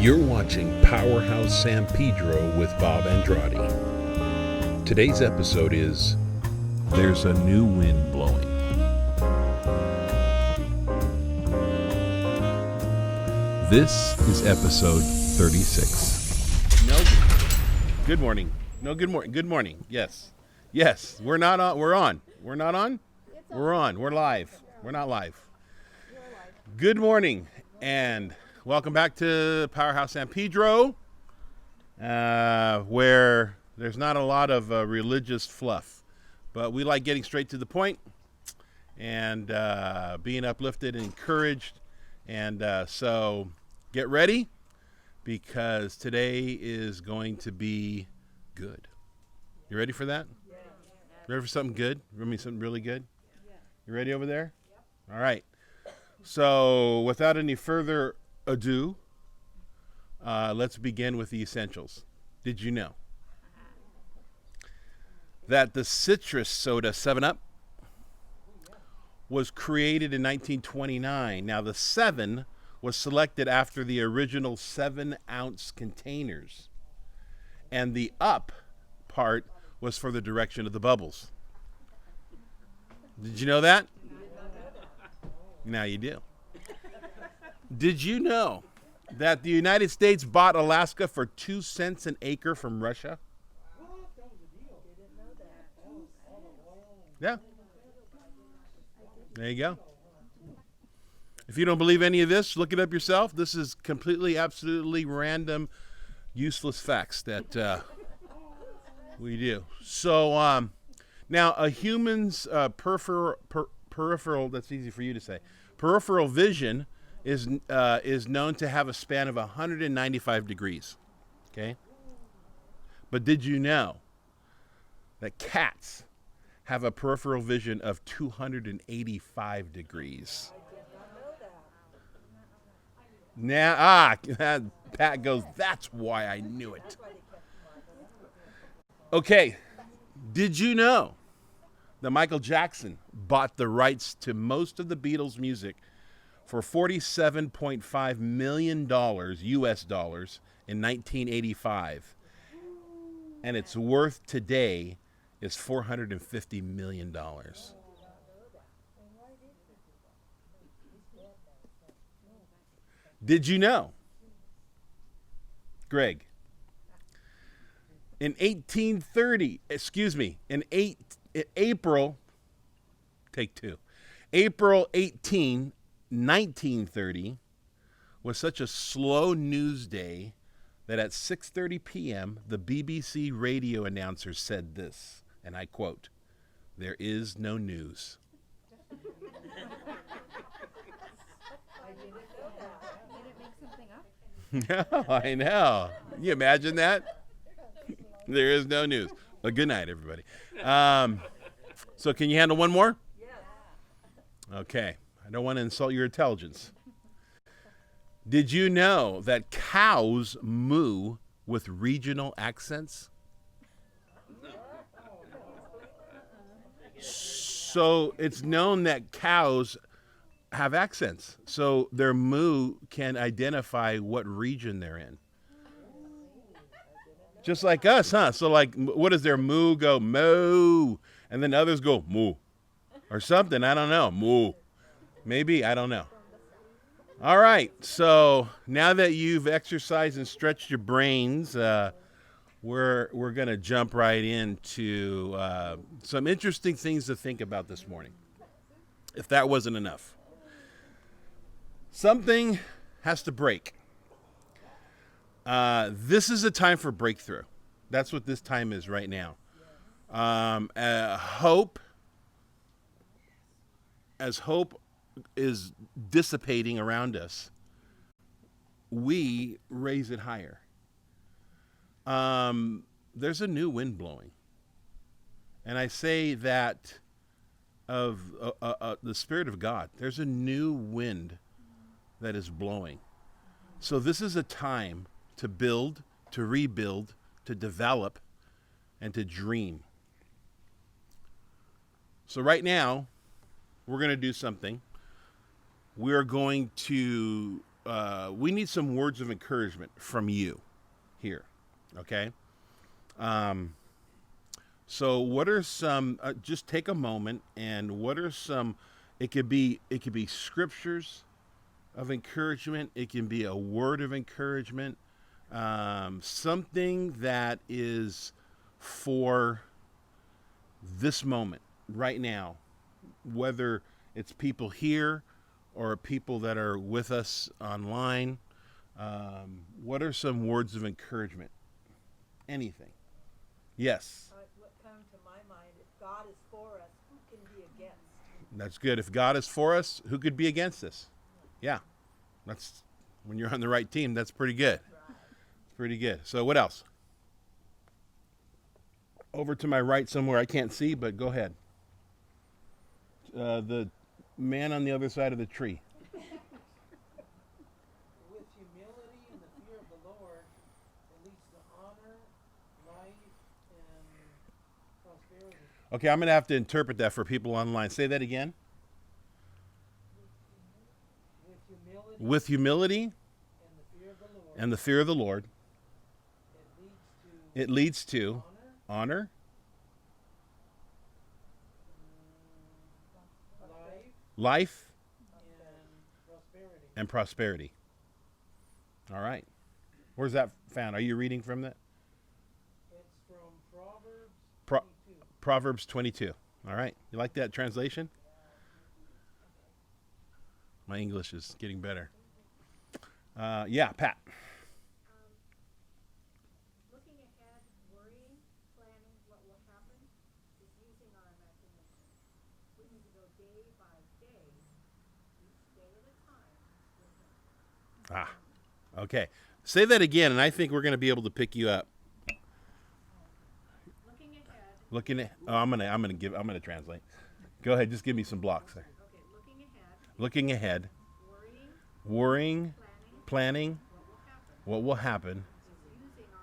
You're watching Powerhouse San Pedro with Bob Andrade. Today's episode is There's a New Wind Blowing. This is episode 36. No. Good morning. No, good morning. Good morning. Yes. Yes. We're not on. We're on. We're not on? We're on. We're live. We're not live. Good morning and welcome back to Powerhouse San Pedro, where there's not a lot of religious fluff, but we like getting straight to the point and being uplifted and encouraged. And so get ready, because today is going to be good. You ready for that? Yeah. Ready for something good? Ready for something really good? Yeah. You ready over there? Yep. All right. So without any further ado, let's begin with the essentials. Did you know that the citrus soda 7-Up was created in 1929? Now, the 7 was selected after the original 7-ounce containers, and the up part was for the direction of the bubbles. Did you know that? Now you do. Did you know that the United States bought Alaska for 2 cents an acre from Russia? Yeah. There you go. If you don't believe any of this, look it up yourself. This is completely, absolutely random, useless facts that we do. So now a human's peripheral, that's easy for you to say, peripheral vision is known to have a span of 195 degrees. Okay? But did you know that cats have a peripheral vision of 285 degrees? Now, Pat goes, that's why I knew it. Okay, did you know that Michael Jackson bought the rights to most of the Beatles' music for $47.5 million US dollars in 1985? And its worth today is $450 million. Did you know, Greg, in April 18, 1930 was such a slow news day that at 6:30 p.m. the BBC radio announcer said this, and I quote, "There is no news." No, I know. Can you imagine that? There is no news. Well, good night, everybody. So can you handle one more? Yes. Okay. I don't want to insult your intelligence. Did you know that cows moo with regional accents? So it's known that cows have accents. So their moo can identify what region they're in. Just like us, huh? So like, what does their moo go? Moo. And then others go moo. Or something. I don't know. Moo. Maybe. I don't know. All right. So now that you've exercised and stretched your brains, we're going to jump right into some interesting things to think about this morning. If that wasn't enough. Something has to break. This is a time for breakthrough. That's what this time is right now. Hope is dissipating around us, we raise it higher. There's a new wind blowing. And I say that of the Spirit of God. There's a new wind that is blowing. So this is a time to build, to rebuild, to develop, and to dream. So right now, we're going to do something. We're going to we need some words of encouragement from you here. Okay. So what are some, just take a moment, and what are some, it could be scriptures of encouragement. It can be a word of encouragement. Something that is for this moment right now, whether it's people here or people that are with us online. What are some words of encouragement? Anything. Yes. What comes to my mind, if God is for us, who can be against? That's good. If God is for us, who could be against us? Yeah. That's when you're on the right team, that's pretty good. Right. Pretty good. So what else? Over to my right somewhere. I can't see, but go ahead. The man on the other side of the tree. With humility and the fear of the Lord, it leads to honor, life, and prosperity. Okay, I'm going to have to interpret that for people online. Say that again. With humility With humility and the fear of the Lord, and the fear of the Lord, it leads to it leads to honor, life, life, and prosperity. and prosperity. All right. Where's that found? Are you reading from that? It's from Proverbs Pro- 22. Proverbs 22. All right. You like that translation? My English is getting better. Yeah, Pat. Looking ahead, worrying, planning what will happen, is using our imagination. We need to go day by day, each day at a time, with Him. Okay. Say that again, and I think we're going to be able to pick you up. Looking ahead, Looking at. Oh, I'm gonna translate. Go ahead. Just give me some blocks there. okay, Looking ahead, worrying, worrying, planning planning, what will happen, what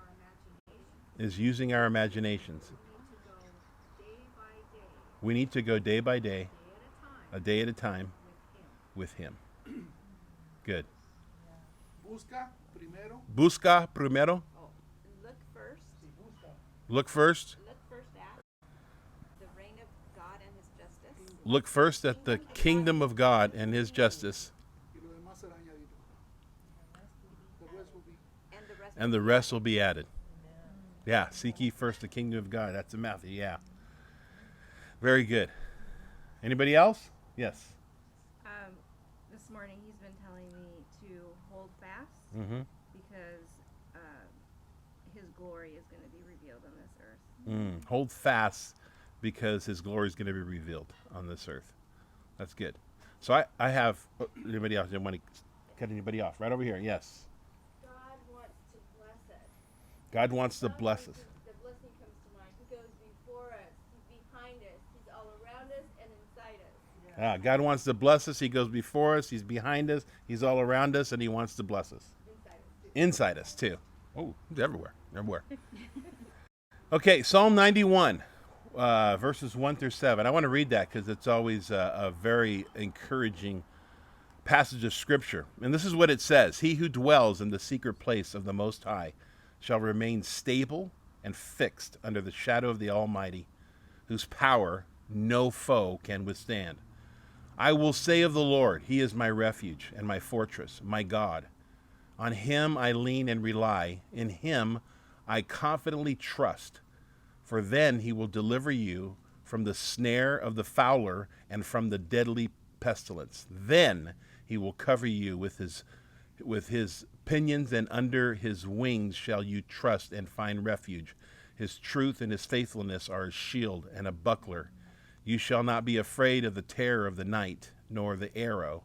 will happen, is using our imagination. is using our imaginations. We need to go day by day, We need to go day by day, day at a time, a day at a time, with Him. with Him. Good. Busca primero. Busca primero. Oh, look first. Si busca. Look first. Look first at the reign of God and His justice, Look first at the kingdom of God and His justice, Y lo demás será añadido. The rest will be. and the rest will be added. Yeah. Seek ye first the kingdom of God. That's in Matthew. Yeah. Very good. Anybody else? Yes. This morning he's been telling me to hold fast Mm-hmm. because his glory is going to be revealed on this earth. Hold fast because His glory is going to be revealed on this earth. That's good. So I have anybody else? I don't want to cut anybody off. Right over here. Yes. God wants to bless us. God wants to bless us. The blessing comes to mind. He goes before us. He's behind us. He's all around us and inside us. God wants to bless us. He goes before us. He's behind us. He's all around us, and He wants to bless us. Inside us. Inside us too. Oh, He's everywhere. Everywhere. Okay, Psalm 91, verses 1 through 7. I want to read that because it's always a very encouraging passage of Scripture. And this is what it says: He who dwells in the secret place of the Most High shall remain stable and fixed under the shadow of the Almighty, whose power no foe can withstand. I will say of the Lord, He is my refuge and my fortress, my God. On Him I lean and rely. In Him I confidently trust. For then He will deliver you from the snare of the fowler and from the deadly pestilence. Then He will cover you with his pinions, and under His wings shall you trust and find refuge. His truth and His faithfulness are a shield and a buckler. You shall not be afraid of the terror of the night, nor the arrow,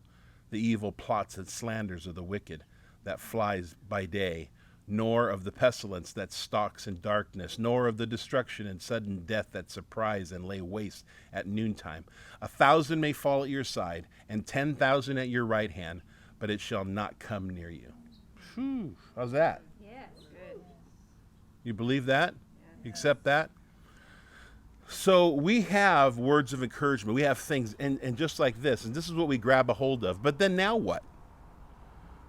the evil plots and slanders of the wicked that flies by day, nor of the pestilence that stalks in darkness, nor of the destruction and sudden death that surprise and lay waste at noontime. 1,000 may fall at your side, and 10,000 at your right hand, but it shall not come near you. Whew, how's that? Yes, good. You believe that? You accept that? So we have words of encouragement. We have things, and just like this, and this is what we grab a hold of. But then now what?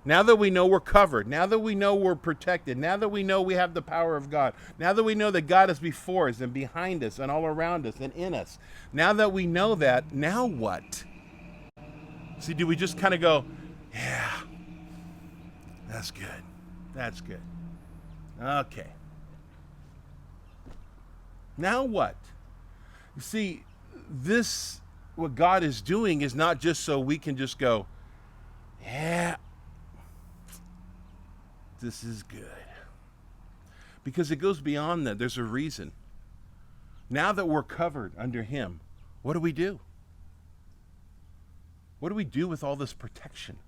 Now that we know we're covered, now that we know we're protected, now that we know we have the power of God, now that we know that God is before us and behind us and all around us and in us, now that we know that, now what? See, do we just kind of go, yeah, that's good. That's good. Okay. Now what? You see, what God is doing is not just so we can just go, yeah, this is good. Because it goes beyond that. There's a reason. Now that we're covered under Him, what do we do? What do we do with all this protection?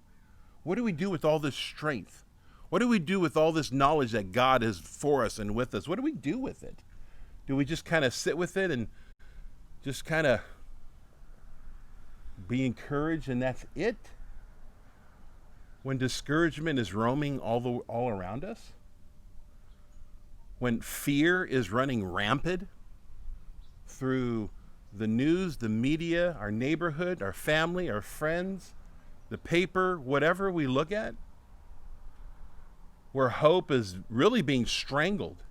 What do we do with all this strength? What do we do with all this knowledge that God is for us and with us? What do we do with it? Do we just kind of sit with it and just kind of be encouraged and that's it? When discouragement is roaming all around us? When fear is running rampant through the news, the media, our neighborhood, our family, our friends, the paper, whatever we look at, where hope is really being strangled,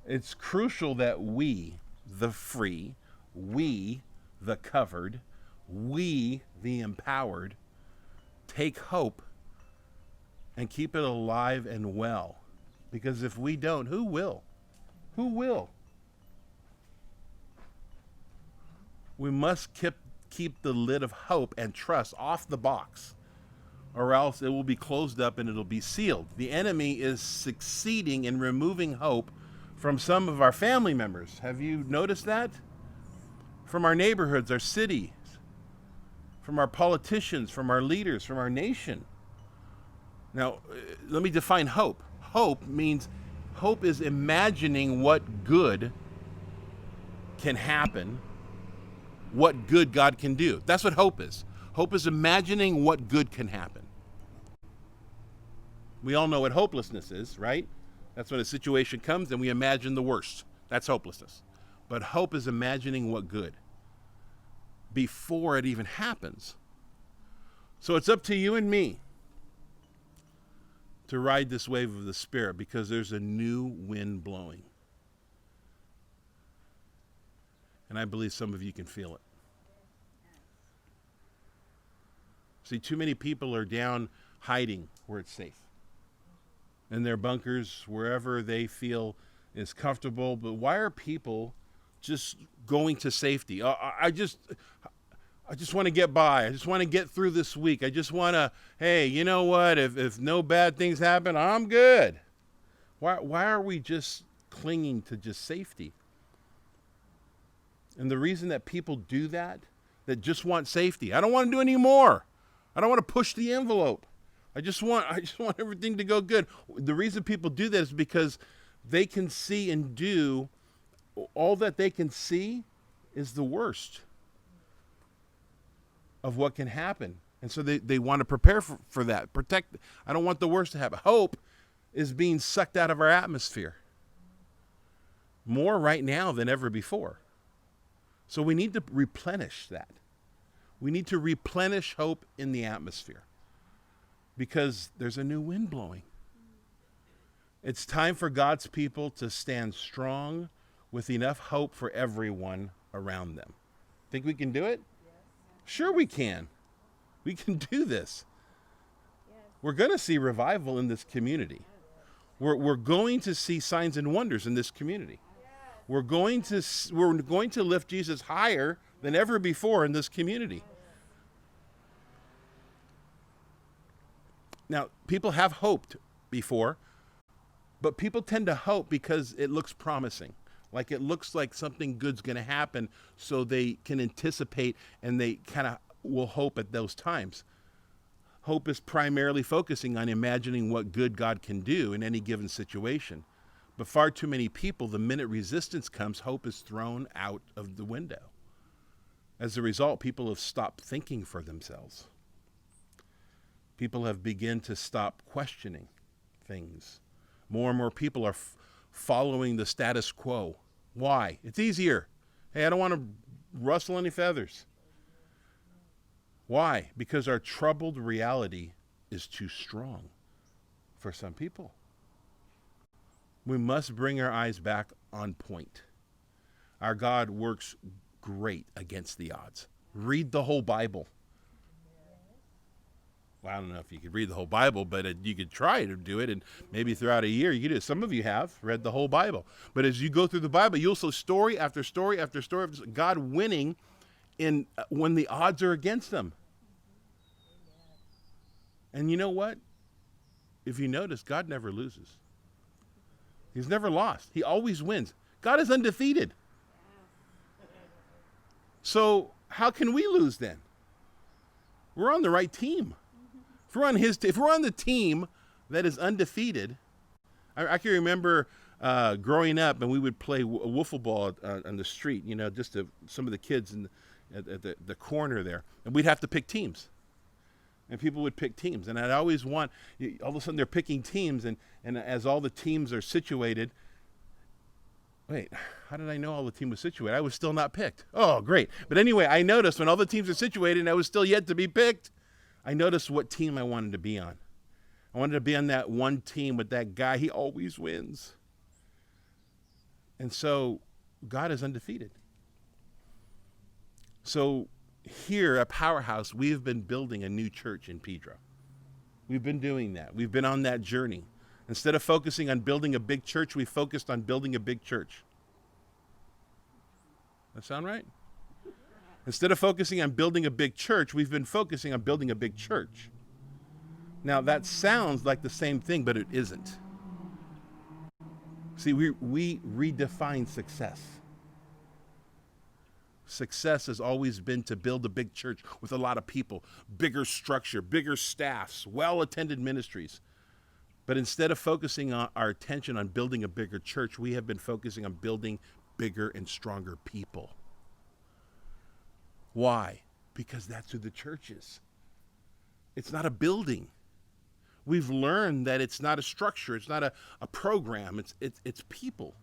it's crucial that we, the free, we, the covered, we, the empowered, take hope and keep it alive and well. Because if we don't, who will? Who will? We must keep the lid of hope and trust off the box, or else it will be closed up and it'll be sealed. The enemy is succeeding in removing hope from some of our family members. Have you noticed that? From our neighborhoods, our cities, from our politicians, from our leaders, from our nation. Now, let me define hope. Hope is imagining what good can happen, what good God can do. That's what hope is. Hope is imagining what good can happen. We all know what hopelessness is, right? That's when a situation comes and we imagine the worst. That's hopelessness. But hope is imagining what good before it even happens. So it's up to you and me to ride this wave of the Spirit, because there's a new wind blowing. And I believe some of you can feel it. See, too many people are down hiding where it's safe. In their bunkers, wherever they feel is comfortable. But why are people just going to safety? I just want to get by. I just want to get through this week. I just want to, hey, you know what? If no bad things happen, I'm good. Why are we just clinging to just safety? And the reason that people do that just want safety. I don't want to do any more. I don't want to push the envelope. I just want everything to go good. The reason people do that is because they can see and do all that they can see is the worst of what can happen. And so they want to prepare for that, protect. I don't want the worst to happen. Hope is being sucked out of our atmosphere more right now than ever before. So we need to replenish that. We need to replenish hope in the atmosphere because there's a new wind blowing. It's time for God's people to stand strong with enough hope for everyone around them. Think we can do it? Yes. Sure we can. We can do this. Yes. We're going to see revival in this community. We're going to see signs and wonders in this community. Yes. We're going to lift Jesus higher than ever before in this community. Now, people have hoped before, but people tend to hope because it looks promising. Like it looks like something good's going to happen, so they can anticipate and they kind of will hope at those times. Hope is primarily focusing on imagining what good God can do in any given situation. But far too many people, the minute resistance comes, hope is thrown out of the window. As a result, people have stopped thinking for themselves. People have begun to stop questioning things. More and more people are following the status quo. Why? It's easier. Hey, I don't want to rustle any feathers. Why? Because our troubled reality is too strong for some people. We must bring our eyes back on point. Our God works great against the odds. Read the whole Bible. Well, I don't know if you could read the whole Bible, but you could try to do it, and maybe throughout a year you could do it. Some of you have read the whole Bible. But as you go through the Bible, you'll see story after story after story of God winning when the odds are against them. And you know what? If you notice, God never loses. He's never lost. He always wins. God is undefeated. So how can we lose then? We're on the right team. If we're on the team that is undefeated, I can remember growing up, and we would play wiffle ball on the street. Just some of the kids at the corner there, and we'd have to pick teams. And people would pick teams, and I'd always all of a sudden they're picking teams, and as all the teams are situated. Wait, how did I know all the team was situated? I was still not picked. Oh, great. But anyway, I noticed when all the teams are situated and I was still yet to be picked, I noticed what team I wanted to be on. I wanted to be on that one team with that guy. He always wins. And so God is undefeated. So here at Powerhouse, we've been building a new church in Pedro. We've been doing that. We've been on that journey. Instead of focusing on building a big church, we focused on building a big church. That sound right? Instead of focusing on building a big church, we've been focusing on building a big church. Now, that sounds like the same thing, but it isn't. See, we redefine success. Success has always been to build a big church with a lot of people, bigger structure, bigger staffs, well-attended ministries. But instead of focusing our attention on building a bigger church, we have been focusing on building bigger and stronger people. Why? Because that's who the church is. It's not a building. We've learned that it's not a structure. It's not a program. It's people.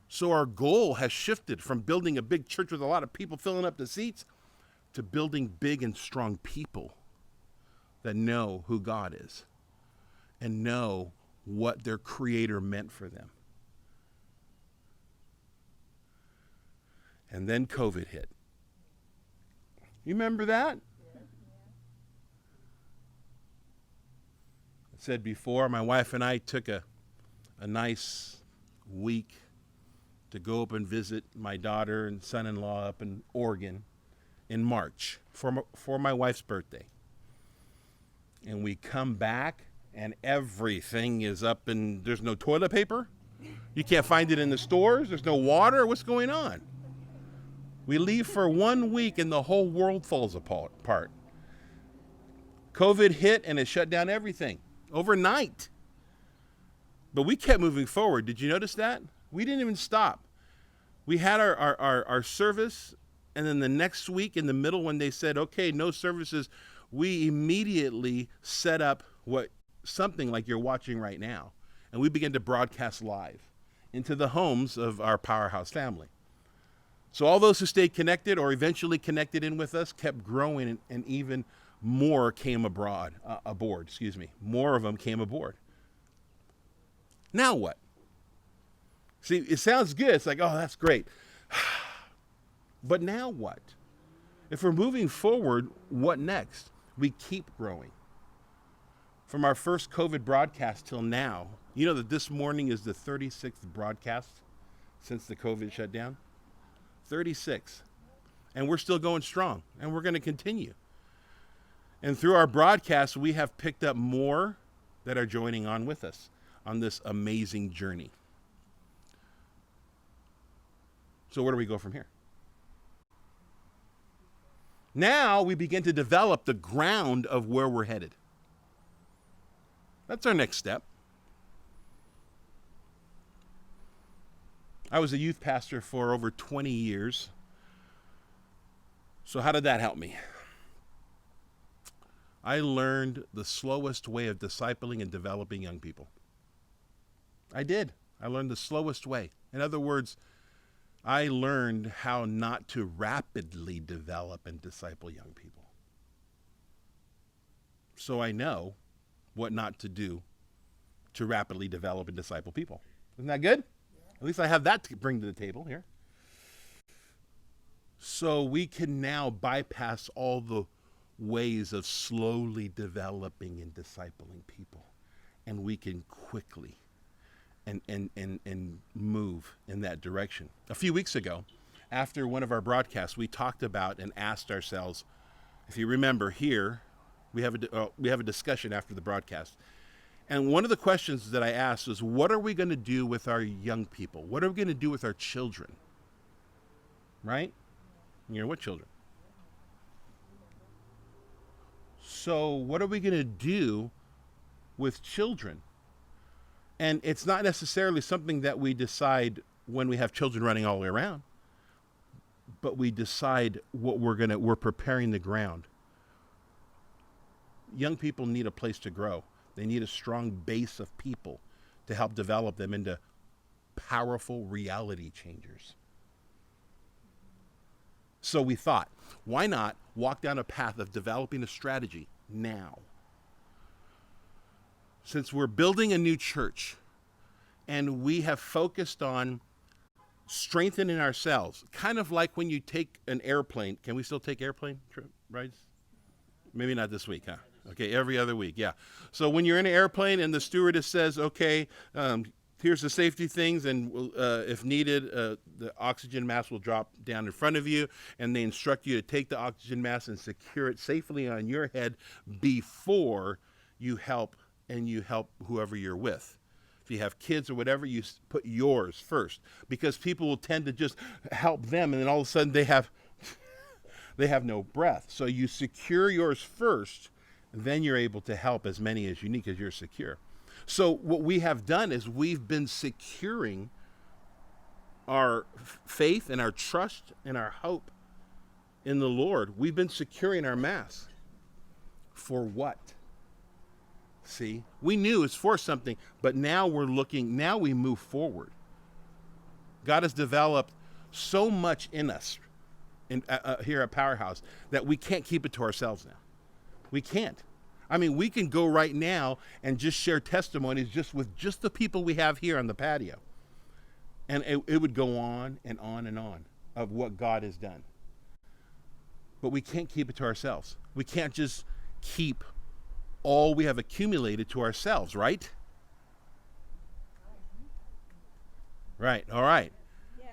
So our goal has shifted from building a big church with a lot of people filling up the seats to building big and strong people that know who God is and know what their Creator meant for them. And then COVID hit. You remember that? I said before, my wife and I took a nice week to go up and visit my daughter and son-in-law up in Oregon in March for my wife's birthday. And we come back and everything is up, and there's no toilet paper. You can't find it in the stores. There's no water. What's going on? We leave for 1 week and the whole world falls apart. COVID hit and it shut down everything overnight. But we kept moving forward. Did you notice that? We didn't even stop. We had our service, and then the next week in the middle when they said, okay, no services, we immediately set up something like you're watching right now. And we began to broadcast live into the homes of our Powerhouse family. So all those who stayed connected or eventually connected in with us kept growing, and even more came aboard. More of them came aboard. Now what? See, it sounds good. It's like, oh, that's great. But now what? If we're moving forward, what next? We keep growing. From our first COVID broadcast till now, you know that this morning is the 36th broadcast since the COVID shutdown? 36. And we're still going strong, and we're going to continue. And through our broadcasts, we have picked up more that are joining on with us on this amazing journey. So where do we go from here? Now we begin to develop the ground of where we're headed. That's our next step. I was a youth pastor for over 20 years. So how did that help me? I learned the slowest way of discipling and developing young people. I did. I learned the slowest way. In other words, I learned how not to rapidly develop and disciple young people. So I know what not to do to rapidly develop and disciple people. Isn't that good? At least I have that to bring to the table here. So we can now bypass all the ways of slowly developing and discipling people. And we can quickly and move in that direction. A few weeks ago, after one of our broadcasts, we talked about and asked ourselves, if you remember here, we have a discussion after the broadcast. And one of the questions that I asked was, what are we going to do with our young people? What are we going to do with our children? Right? You know, what children? So what are we going to do with children? And it's not necessarily something that we decide when we have children running all the way around, but we decide what we're preparing the ground. Young people need a place to grow. They need a strong base of people to help develop them into powerful reality changers. So we thought, why not walk down a path of developing a strategy now? Since we're building a new church and we have focused on strengthening ourselves, kind of like when you take an airplane. Can we still take airplane trip rides? Maybe not this week, huh? Okay, every other week, yeah. So when you're in an airplane and the stewardess says, okay, here's the safety things, and if needed, the oxygen mask will drop down in front of you, and they instruct you to take the oxygen mask and secure it safely on your head before you help whoever you're with. If you have kids or whatever, you put yours first, because people will tend to just help them, and then all of a sudden they have no breath. So you secure yours first, then you're able to help as many as you need because you're secure. So what we have done is we've been securing our faith and our trust and our hope in the Lord. We've been securing our mass. For what? See, we knew it's for something, but now now we move forward. God has developed so much in us here at Powerhouse that we can't keep it to ourselves now. We can't. I mean, we can go right now and just share testimonies with just the people we have here on the patio. And it would go on and on and on of what God has done. But we can't keep it to ourselves. We can't just keep all we have accumulated to ourselves, right? Right, all right. Yes.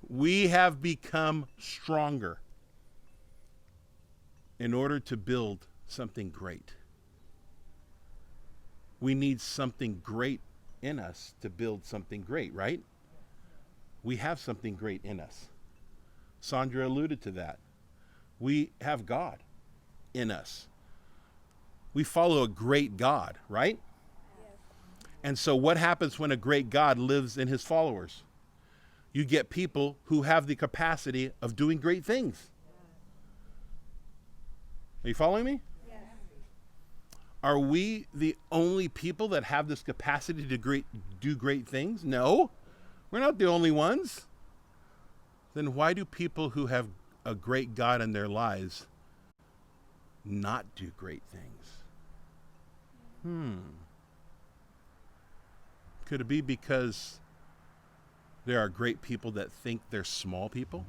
We have become stronger in order to build something great. We need something great in us to build something great, right? We have something great in us. Sandra alluded to that. We have God in us. We follow a great God, right? Yes. And so what happens when a great God lives in his followers? You get people who have the capacity of doing great things. Are you following me? Yes. Are we the only people that have this capacity to do great things? No, we're not the only ones. Then why do people who have a great God in their lives not do great things? Could it be because there are great people that think they're small people?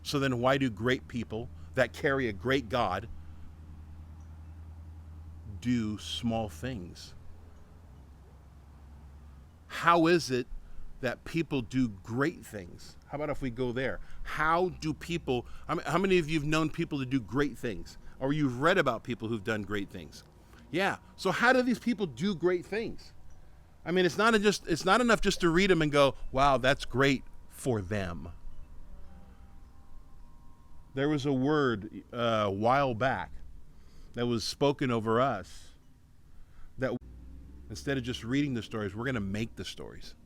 So then why do great people that carry a great God do small things? How is it that people do great things? How about if we go there? How do people, how many of you have known people to do great things? Or you've read about people who've done great things? Yeah. So how do these people do great things? I mean, it's not enough just to read them and go, wow, that's great for them. There was a word a while back that was spoken over us that instead of just reading the stories, we're going to make the stories.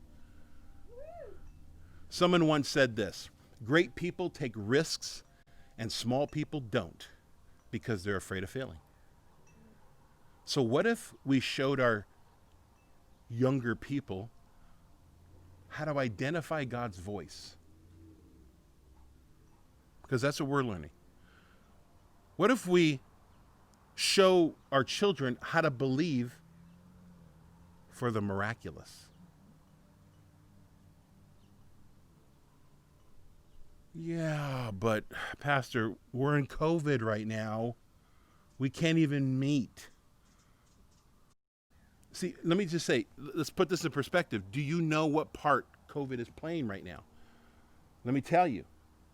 Someone once said this: great people take risks and small people don't because they're afraid of failing. So what if we showed our younger people how to identify God's voice? Because that's what we're learning. What if we show our children how to believe for the miraculous? Yeah, but Pastor, we're in COVID right now. We can't even meet. See, let me just say, let's put this in perspective. Do you know what part COVID is playing right now? Let me tell you,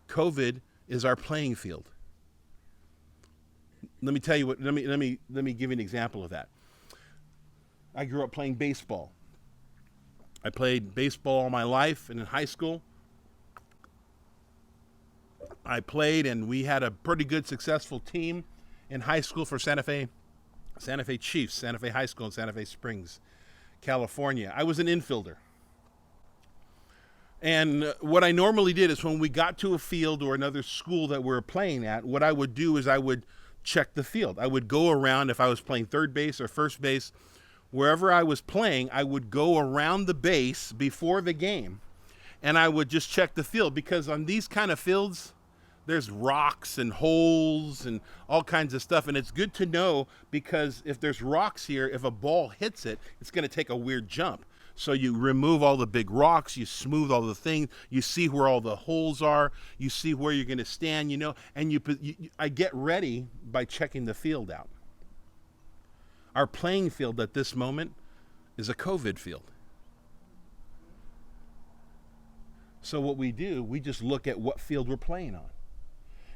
COVID is our playing field. Let me tell you what, let me give you an example of that. I grew up playing baseball. I played baseball all my life, and in high school, I played, and we had a pretty good, successful team in high school for Santa Fe Chiefs, Santa Fe High School in Santa Fe Springs, California. I was an infielder. And what I normally did is when we got to a field or another school that we were playing at, what I would do is I would check the field. I would go around, if I was playing third base or first base, wherever I was playing, I would go around the base before the game, and I would just check the field, because on these kind of fields, there's rocks and holes and all kinds of stuff. And it's good to know, because if there's rocks here, if a ball hits it, it's going to take a weird jump. So you remove all the big rocks, you smooth all the things, you see where all the holes are, you see where you're going to stand, and I get ready by checking the field out. Our playing field at this moment is a COVID field. So what we do, we just look at what field we're playing on.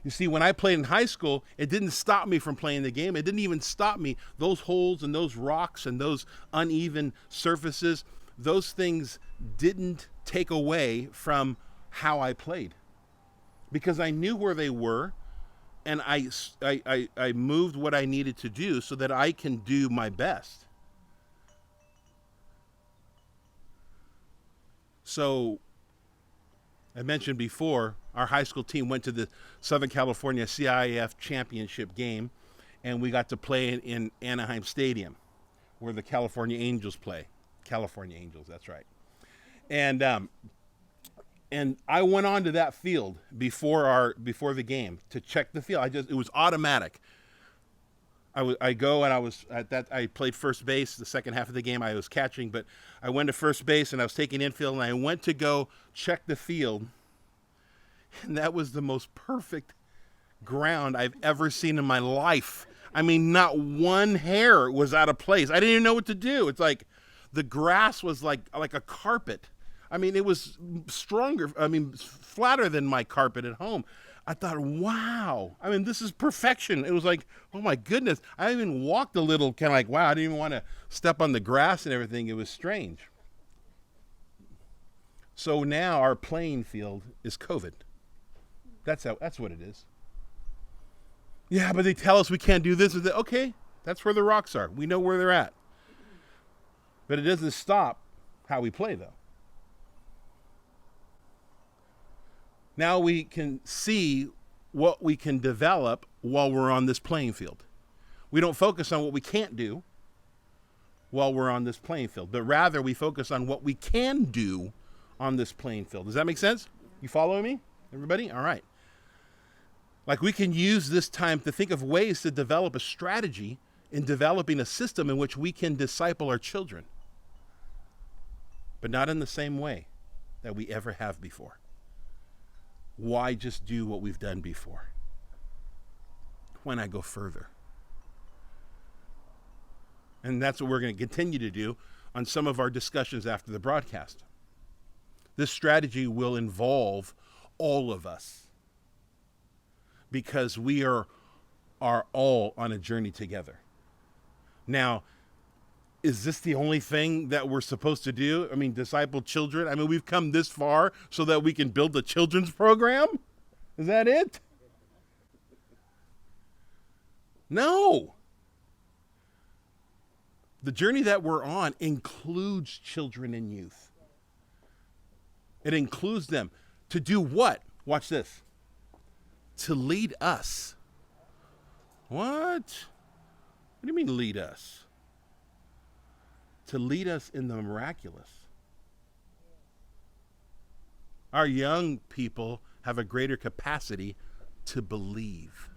You see, when I played in high school, it didn't stop me from playing the game. It didn't even stop me. Those holes and those rocks and those uneven surfaces, those things didn't take away from how I played, because I knew where they were, and I moved what I needed to do so that I can do my best. So I mentioned before, our high school team went to the Southern California CIF championship game, and we got to play in Anaheim Stadium, where the California Angels play. California Angels, that's right. And I went onto that field before the game to check the field. It was automatic. I go, and I played first base the second half of the game. I was catching, but I went to first base, and I was taking infield, and I went to go check the field, and that was the most perfect ground I've ever seen in my life. I mean, not one hair was out of place. I didn't even know what to do. It's like the grass was like a carpet. I mean, it was flatter than my carpet at home. I thought, wow. I mean, this is perfection. It was like, oh my goodness. I even walked a little, kind of like, wow, I didn't even want to step on the grass and everything. It was strange. So now our playing field is COVID. That's what it is. Yeah, but they tell us we can't do this or that. Okay, that's where the rocks are. We know where they're at. But it doesn't stop how we play, though. Now we can see what we can develop while we're on this playing field. We don't focus on what we can't do while we're on this playing field, but rather we focus on what we can do on this playing field. Does that make sense? You following me, everybody? All right. Like, we can use this time to think of ways to develop a strategy in developing a system in which we can disciple our children, but not in the same way that we ever have before. Why just do what we've done before? Why not go further? And that's what we're going to continue to do on some of our discussions after the broadcast. This strategy will involve all of us, because we are all on a journey together. Now, is this the only thing that we're supposed to do? I mean, disciple children? I mean, we've come this far so that we can build a children's program? Is that it? No. The journey that we're on includes children and youth. It includes them to do what? Watch this. To lead us. What? What do you mean lead us? To lead us in the miraculous. Our young people have a greater capacity to believe.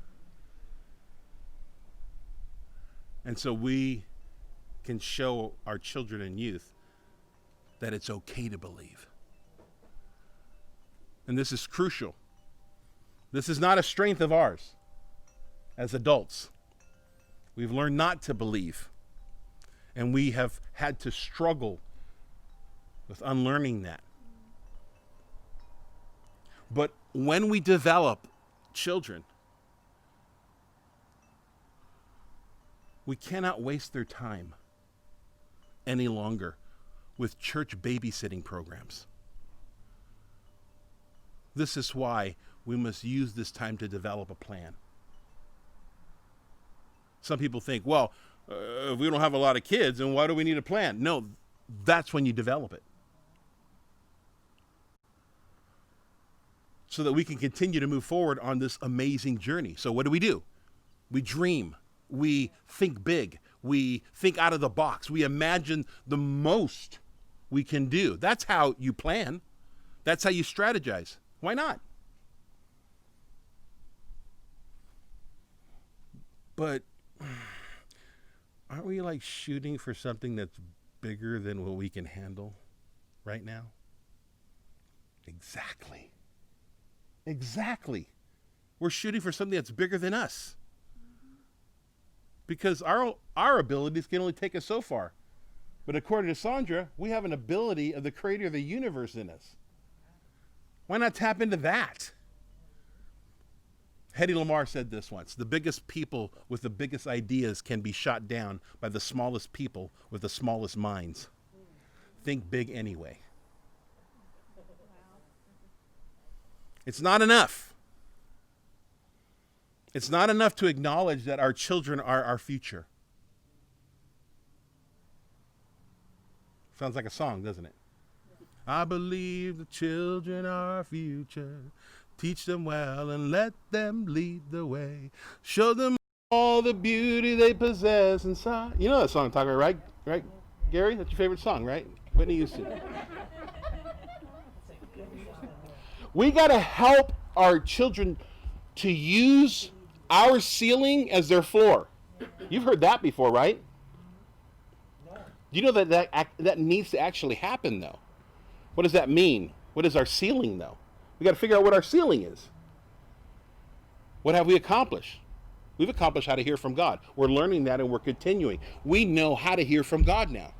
And so we can show our children and youth that it's okay to believe. And this is crucial. This is not a strength of ours as adults. We've learned not to believe. And we have had to struggle with unlearning that. But when we develop children, we cannot waste their time any longer with church babysitting programs. This is why we must use this time to develop a plan. Some people think, well, if we don't have a lot of kids, then why do we need a plan? No, that's when you develop it. So that we can continue to move forward on this amazing journey. So what do? We dream. We think big. We think out of the box. We imagine the most we can do. That's how you plan. That's how you strategize. Why not? But aren't we like shooting for something that's bigger than what we can handle right now? Exactly. We're shooting for something that's bigger than us. Because our abilities can only take us so far. But according to Sandra, we have an ability of the creator of the universe in us. Why not tap into that? Hedy Lamarr said this once: the biggest people with the biggest ideas can be shot down by the smallest people with the smallest minds. Think big anyway. It's not enough. It's not enough to acknowledge that our children are our future. Sounds like a song, doesn't it? I believe the children are our future. Teach them well and let them lead the way. Show them all the beauty they possess inside. You know that song I'm talking about, right? Right, Gary? That's your favorite song, right? Whitney Houston. We got to help our children to use our ceiling as their floor. You've heard that before, right? You know that needs to actually happen, though. What does that mean? What is our ceiling, though? We got to figure out what our ceiling is. What have we accomplished? We've accomplished how to hear from God. We're learning that and we're continuing. We know how to hear from God now.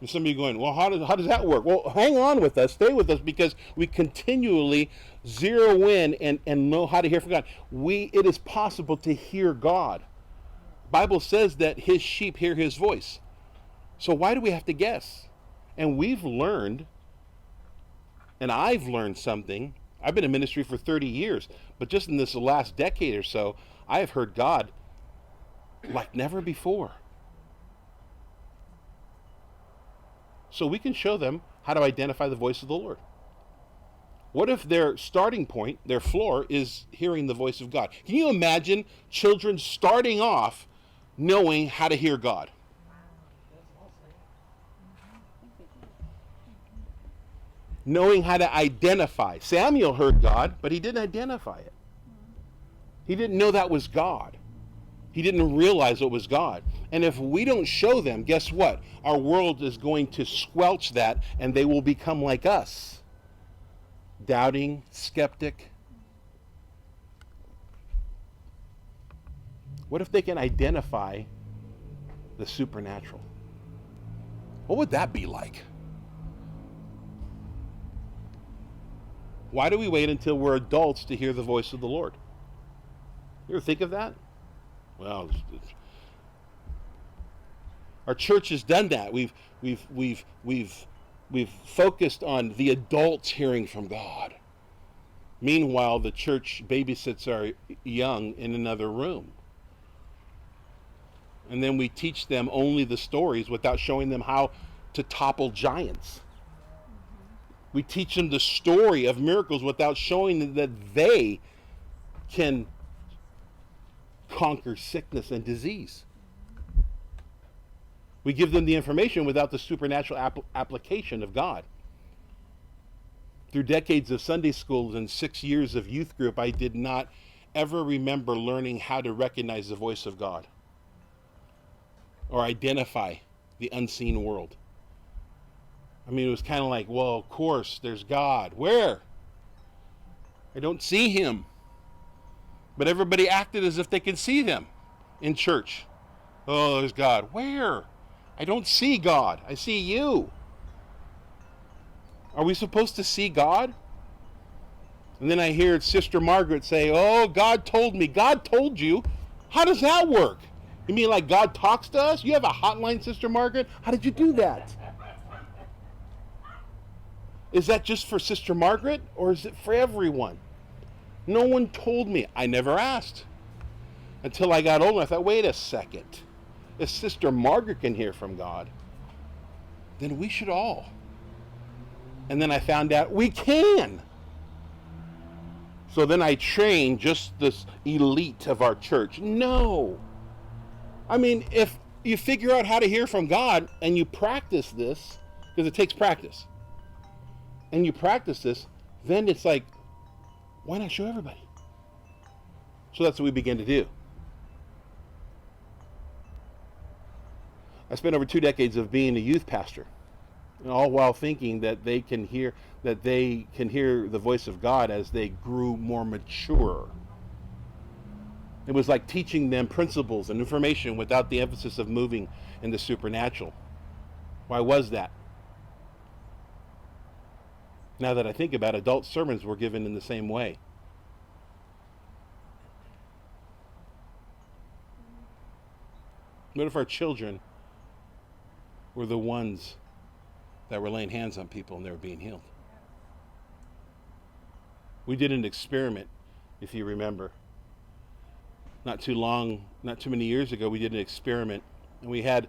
And some of you going, well, how does that work? Well, hang on with us, stay with us, because we continually zero in and know how to hear from God. It is possible to hear God. The Bible says that his sheep hear his voice. So why do we have to guess? And we've learned, and I've learned something. I've been in ministry for 30 years, but just in this last decade or so, I have heard God like never before. So we can show them how to identify the voice of the Lord. What if their starting point, their floor, is hearing the voice of God? Can you imagine children starting off knowing how to hear God? Knowing how to identify. Samuel heard God, but he didn't identify it. He didn't know that was God. He didn't realize it was God. And if we don't show them, guess what? Our world is going to squelch that, and they will become like us. Doubting, skeptic. What if they can identify the supernatural? What would that be like? Why do we wait until we're adults to hear the voice of the Lord? You ever think of that? Well, our church has done that. We've focused on the adults hearing from God. Meanwhile, the church babysits our young in another room. And then we teach them only the stories without showing them how to topple giants. We teach them the story of miracles without showing them that they can conquer sickness and disease. We give them the information without the supernatural application of God. Through decades of Sunday schools and 6 years of youth group, I did not ever remember learning how to recognize the voice of God. or identify the unseen world. I mean, it was kind of like, well, of course, there's God. Where? I don't see him. But everybody acted as if they could see him in church. Oh, there's God. Where? I don't see God. I see you. Are we supposed to see God? And then I hear Sister Margaret say, oh, God told me. God told you? How does that work? You mean like God talks to us? You have a hotline, Sister Margaret? How did you do that? Is that just for Sister Margaret, or is it for everyone? No one told me. I never asked. Until I got older, I thought, wait a second. If Sister Margaret can hear from God, then we should all. And then I found out we can. So then I trained just this elite of our church. No. I mean, if you figure out how to hear from God and you practice this, because it takes practice, and you practice this, then it's like, why not show everybody? So that's what we begin to do. I spent over 2 decades of being a youth pastor, all while thinking that they can hear the voice of God as they grew more mature. It was like teaching them principles and information without the emphasis of moving in the supernatural. Why was that? Now that I think about it, adult sermons were given in the same way. What if our children were the ones that were laying hands on people and they were being healed? We did an experiment, if you remember. Not too many years ago, we did an experiment. And we had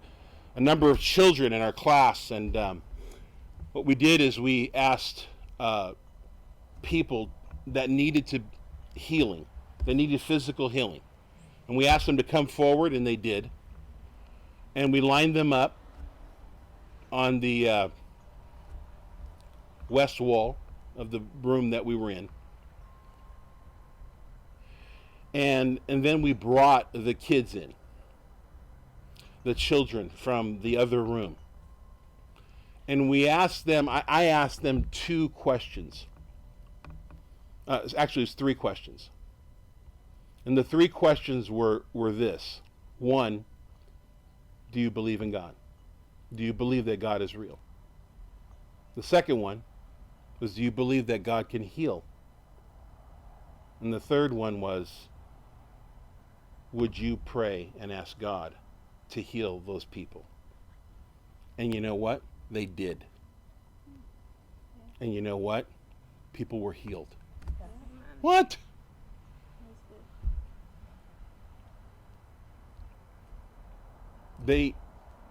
a number of children in our class. And what we did is we asked people that needed healing. They needed physical healing. And we asked them to come forward, and they did. And we lined them up on the west wall of the room that we were in. And then we brought the kids in, the children from the other room. And we asked them, I asked them 2 questions. Actually, it's 3 questions. And the 3 questions were this. 1, do you believe in God? Do you believe that God is real? The second one was, do you believe that God can heal? And the third one was, would you pray and ask God to heal those people? And you know what? They did. And you know what? People were healed. What? They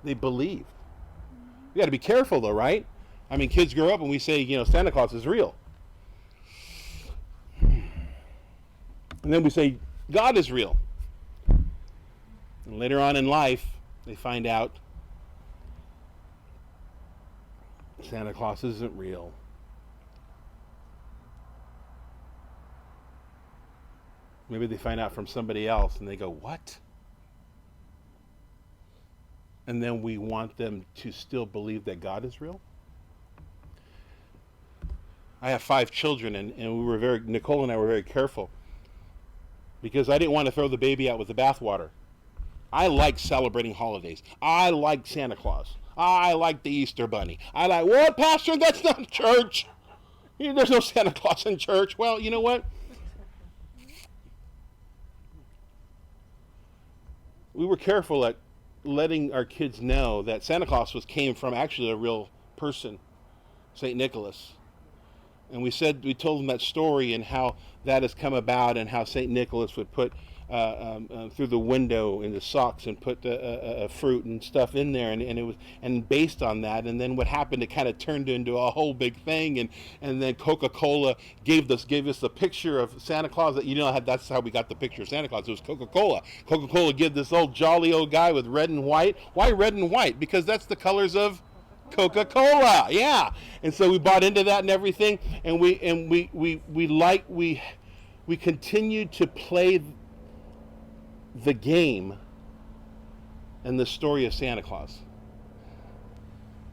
believed. We got to be careful though, right? I mean, kids grow up and we say, Santa Claus is real. And then we say, God is real. And later on in life, they find out Santa Claus isn't real. Maybe they find out from somebody else and they go, what? And then we want them to still believe that God is real? I have 5 children, and Nicole and I were very careful because I didn't want to throw the baby out with the bathwater. I like celebrating holidays. I like Santa Claus. I like the Easter Bunny. I like, what, Pastor? That's not church. There's no Santa Claus in church. Well, you know what? We were careful at letting our kids know that Santa Claus came from actually a real person, St. Nicholas. And we told them that story and how that has come about, and how St. Nicholas would put through the window in the socks and put fruit and stuff in there, and based on that, and then what happened, it kind of turned into a whole big thing, and then Coca-Cola gave us the picture of Santa Claus. That's how we got the picture of Santa Claus. It was Coca-Cola. Coca-Cola gave this old jolly old guy with red and white. Why red and white? Because that's the colors of Coca-Cola. Yeah. And so we bought into that and everything, and we continued to play the game and the story of Santa Claus.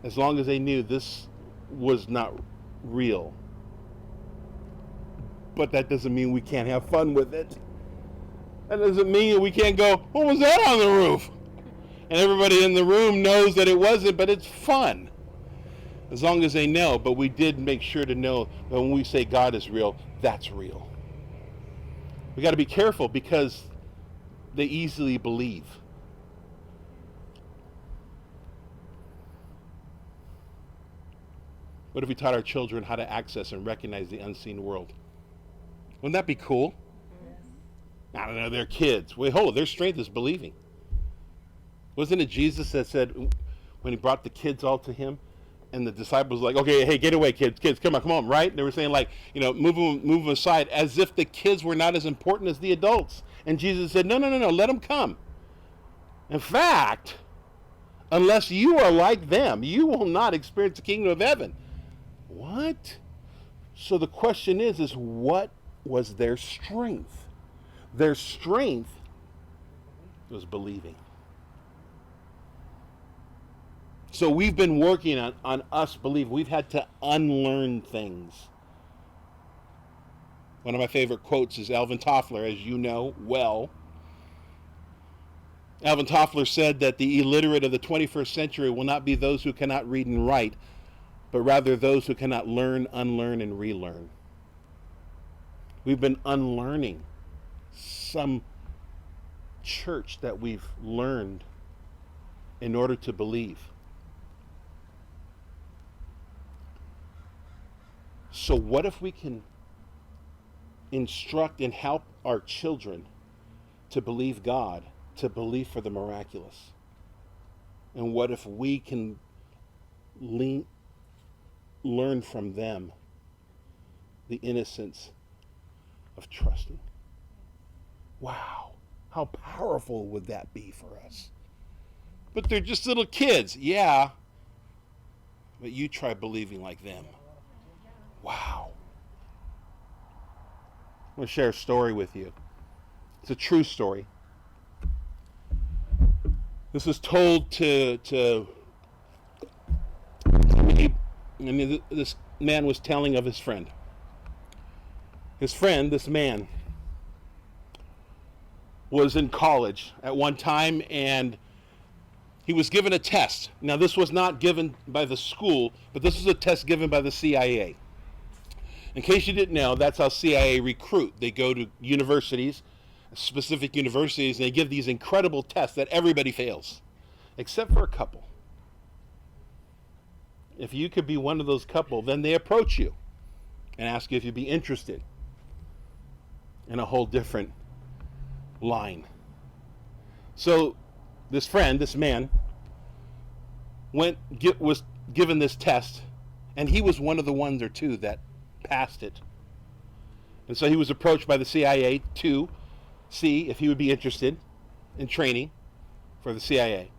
As long as they knew this was not real. But that doesn't mean we can't have fun with it. That doesn't mean we can't go, what was that on the roof? And everybody in the room knows that it wasn't, but it's fun. As long as they know. But we did make sure to know that when we say God is real, that's real. We got to be careful because they easily believe. What if we taught our children how to access and recognize the unseen world? Wouldn't that be cool? I don't know, they're kids. Wait, hold on, their strength is believing. Wasn't it Jesus that said, when he brought the kids all to him, and the disciples were like, okay, hey, get away, kids, come on, right? And they were saying, like, move them aside, as if the kids were not as important as the adults. And Jesus said, no, let them come. In fact, unless you are like them, you will not experience the kingdom of heaven. What? So the question is what was their strength? Their strength was believing. So we've been working on us believing. We've had to unlearn things. One of my favorite quotes is Alvin Toffler, as you know well. Alvin Toffler said that the illiterate of the 21st century will not be those who cannot read and write, but rather those who cannot learn, unlearn, and relearn. We've been unlearning some church that we've learned in order to believe. So what if we can instruct and help our children to believe God, to believe for the miraculous? And what if we can learn from them the innocence of trusting? Wow, how powerful would that be for us? But they're just little kids. Yeah, but you try believing like them. Wow. I'm going to share a story with you. It's a true story. This was told to me, and this man was telling of his friend. His friend, this man, was in college at one time, and he was given a test. Now, this was not given by the school, but this was a test given by the CIA. In case you didn't know, that's how CIA recruit. They go to universities, specific universities, and they give these incredible tests that everybody fails, except for a couple. If you could be one of those couple, then they approach you and ask you if you'd be interested in a whole different line. So this friend, this man, was given this test, and he was one of the ones or two that passed it. And so he was approached by the CIA to see if he would be interested in training for the CIA.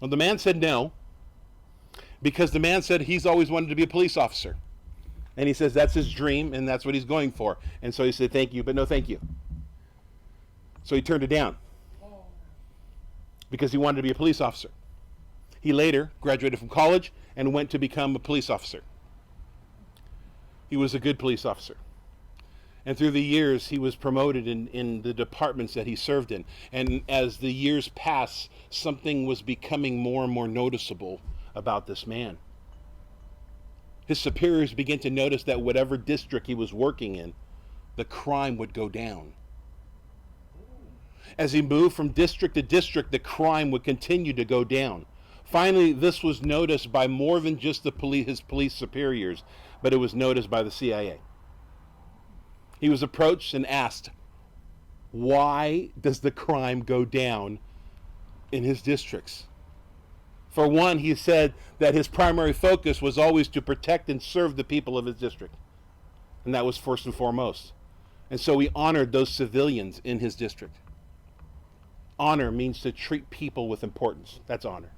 Well, the man said no, because the man said he's always wanted to be a police officer. And he says that's his dream and that's what he's going for. And so he said, thank you, but no thank you. So he turned it down because he wanted to be a police officer. He later graduated from college and went to become a police officer. He was a good police officer. And through the years, he was promoted in the departments that he served in. And as the years passed, something was becoming more and more noticeable about this man. His superiors began to notice that whatever district he was working in, the crime would go down. As he moved from district to district, the crime would continue to go down. Finally, this was noticed by more than just his police superiors, but it was noticed by the CIA. He was approached and asked, why does the crime go down in his districts? For one, he said that his primary focus was always to protect and serve the people of his district. And that was first and foremost. And so he honored those civilians in his district. Honor means to treat people with importance. That's honor.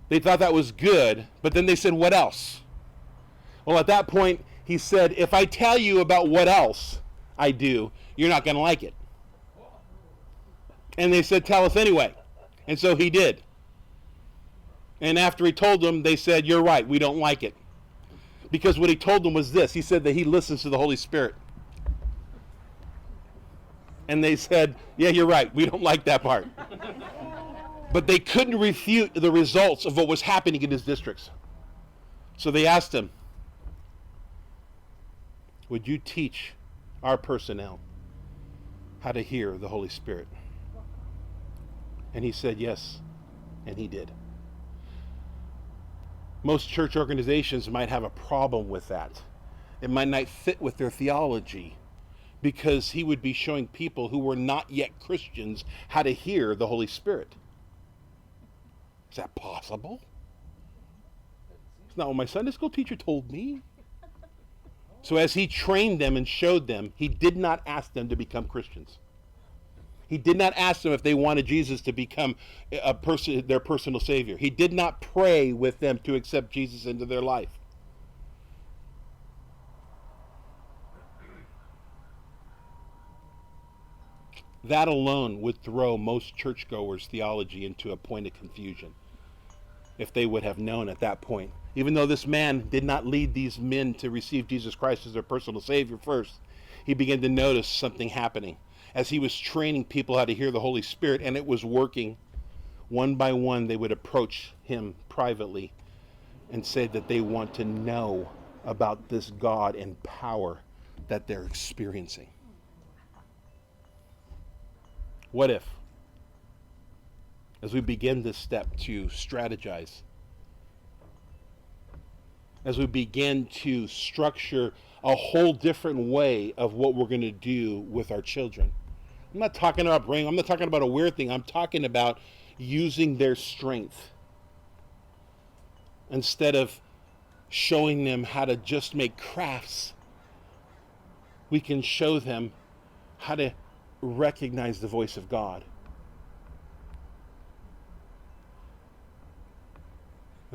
They thought that was good, but then they said, what else? Well, at that point, he said, if I tell you about what else I do, you're not going to like it. And they said, tell us anyway. And so he did. And after he told them, they said, you're right, we don't like it. Because what he told them was this. He said that he listens to the Holy Spirit. And they said, yeah, you're right, we don't like that part. But they couldn't refute the results of what was happening in his districts. So they asked him, would you teach our personnel how to hear the Holy Spirit? And he said yes, and he did. Most church organizations might have a problem with that. It might not fit with their theology, because he would be showing people who were not yet Christians how to hear the Holy Spirit. Is that possible? It's not what my Sunday school teacher told me. So as he trained them and showed them, he did not ask them to become Christians. He did not ask them if they wanted Jesus to become their personal Savior. He did not pray with them to accept Jesus into their life. That alone would throw most churchgoers' theology into a point of confusion if they would have known at that point. Even though this man did not lead these men to receive Jesus Christ as their personal Savior first, he began to notice something happening. As he was training people how to hear the Holy Spirit, and it was working, one by one they would approach him privately and say that they want to know about this God and power that they're experiencing. What if, as we begin this step to strategize, as we begin to structure a whole different way of what we're going to do with our children? I'm not talking about brain. I'm not talking about a weird thing. I'm talking about using their strength instead of showing them how to just make crafts. We can show them how to recognize the voice of God.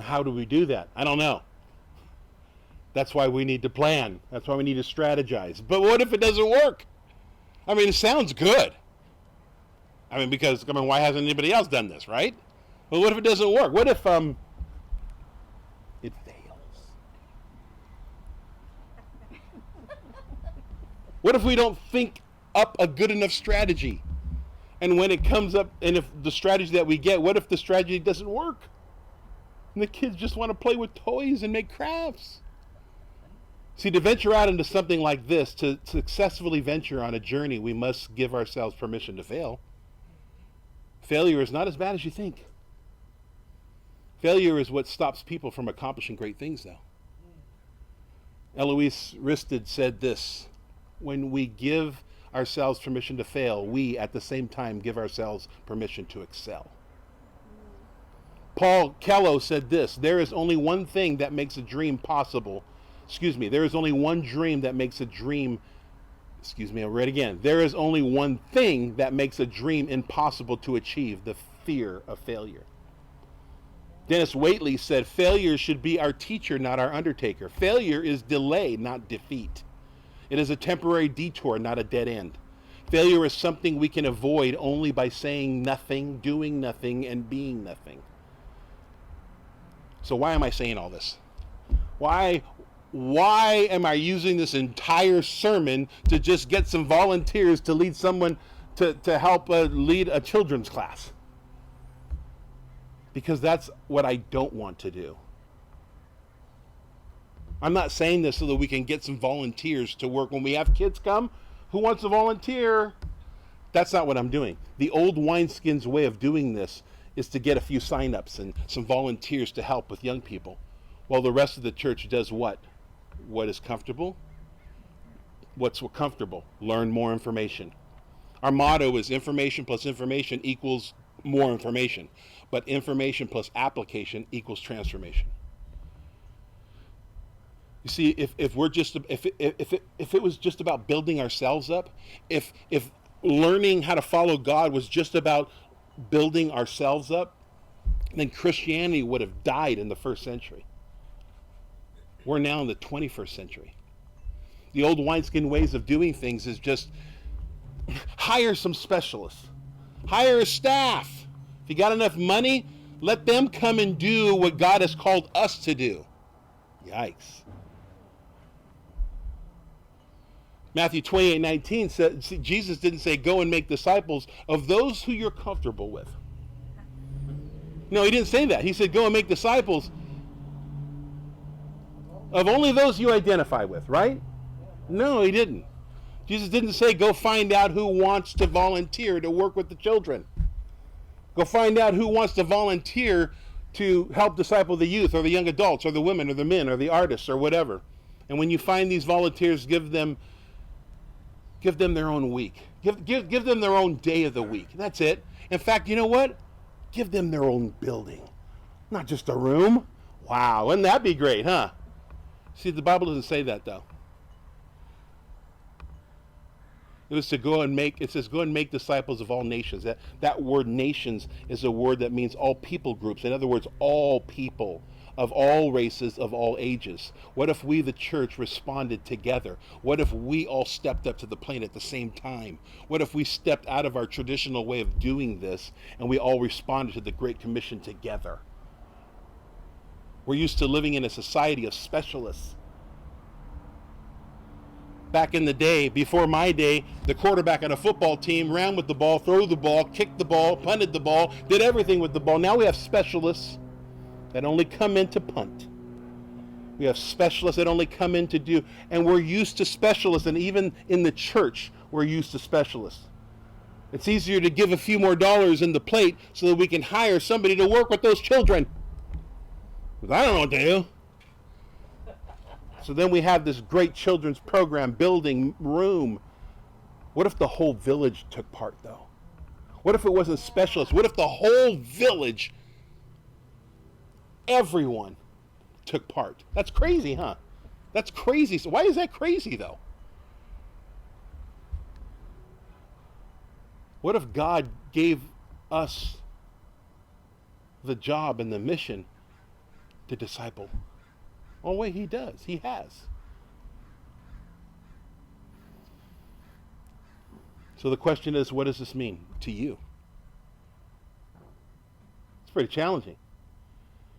How do we do that? I don't know. That's why we need to plan. That's why we need to strategize. But what if it doesn't work? I mean, it sounds good. Because why hasn't anybody else done this, right? Well, what if it doesn't work? What if it fails? What if we don't think up a good enough strategy? And when it comes up, and if the strategy that we get, what if the strategy doesn't work? And the kids just want to play with toys and make crafts. See, to venture out into something like this, to successfully venture on a journey, we must give ourselves permission to fail. Failure is not as bad as you think. Failure is what stops people from accomplishing great things, though. Eloise Risted said this: when we give ourselves permission to fail, we at the same time give ourselves permission to excel. Paul Kello said this: there is only one thing that makes a dream possible. There is only one dream that makes a dream. I'll read it again. There is only one thing that makes a dream impossible to achieve: the fear of failure. Dennis Waitley said, failure should be our teacher, not our undertaker. Failure is delay, not defeat. It is a temporary detour, not a dead end. Failure is something we can avoid only by saying nothing, doing nothing, and being nothing. So why am I saying all this? Why am I using this entire sermon to just get some volunteers to lead someone to help lead a children's class? Because that's what I don't want to do. I'm not saying this so that we can get some volunteers to work. When we have kids come, who wants to volunteer? That's not what I'm doing. The old wineskins way of doing this is to get a few sign-ups and some volunteers to help with young people, while the rest of the church does what? What is comfortable? What's comfortable? Learn more information. Our motto is information plus information equals more information, but information plus application equals transformation. You see, if it was just about building ourselves up, if learning how to follow God was just about building ourselves up, then Christianity would have died in the first century. We're now in the 21st century. The old wineskin ways of doing things is just hire some specialists. Hire a staff. If you got enough money, let them come and do what God has called us to do. Yikes. Matthew 28:19 says, Jesus didn't say, go and make disciples of those who you're comfortable with. No, he didn't say that. He said, go and make disciples of only those you identify with, right? No, he didn't. Jesus didn't say, go find out who wants to volunteer to work with the children. Go find out who wants to volunteer to help disciple the youth or the young adults or the women or the men or the artists or whatever. And when you find these volunteers, give them their own week. Give them their own day of the week. That's it. In fact, you know what? Give them their own building. Not just a room. Wow, wouldn't that be great, huh? See, the Bible doesn't say that, though. It was to go and make, it says, go and make disciples of all nations. That word nations is a word that means all people groups. In other words, all people of all races, of all ages. What if we, the church, responded together? What if we all stepped up to the plate at the same time? What if we stepped out of our traditional way of doing this and we all responded to the Great Commission together? We're used to living in a society of specialists. Back in the day, before my day, the quarterback on a football team ran with the ball, threw the ball, kicked the ball, punted the ball, did everything with the ball. Now we have specialists that only come in to punt. We have specialists that only come in to do, and we're used to specialists, and even in the church, we're used to specialists. It's easier to give a few more dollars in the plate so that we can hire somebody to work with those children. Because I don't know what to do. So then we have this great children's program, building, room. What if the whole village took part, though? What if it wasn't specialists? What if the whole village, everyone, took part? That's crazy, huh? That's crazy. So why is that crazy, though? What if God gave us the job and the mission to disciple? Oh, wait, he does. He has. So the question is, what does this mean to you? It's pretty challenging.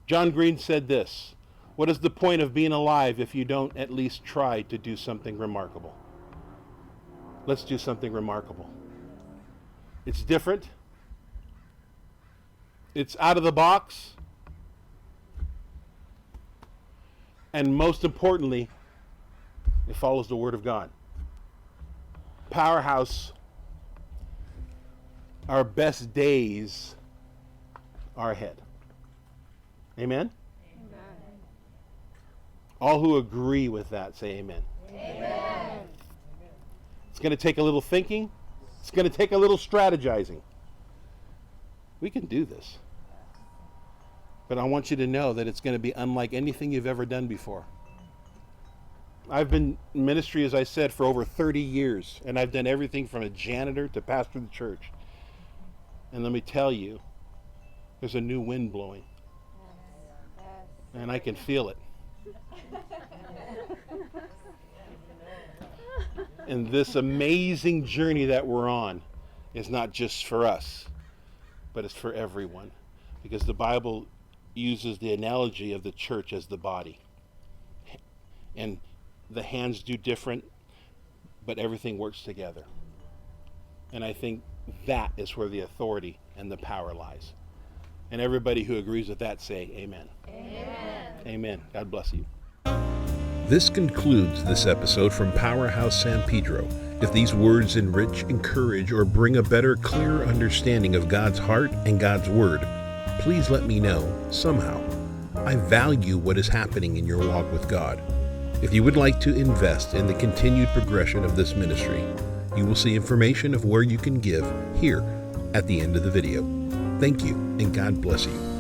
John Green said this: what is the point of being alive if you don't at least try to do something remarkable? Let's do something remarkable. It's different. It's out of the box. And most importantly, it follows the Word of God. Powerhouse, our best days are ahead. Amen? Amen. All who agree with that say amen. Amen. It's going to take a little thinking. It's going to take a little strategizing. We can do this. But I want you to know that it's going to be unlike anything you've ever done before. I've been in ministry, as I said, for over 30 years, and I've done everything from a janitor to pastor of the church. And let me tell you, there's a new wind blowing. And I can feel it. And this amazing journey that we're on is not just for us, but it's for everyone. Because the Bible uses the analogy of the church as the body. And the hands do different, but everything works together. And I think that is where the authority and the power lies. And everybody who agrees with that say amen. Amen. Amen. God bless you. This concludes this episode from Powerhouse San Pedro. If these words enrich, encourage, or bring a better, clearer understanding of God's heart and God's word, please let me know somehow. I value what is happening in your walk with God. If you would like to invest in the continued progression of this ministry, you will see information of where you can give here at the end of the video. Thank you, and God bless you.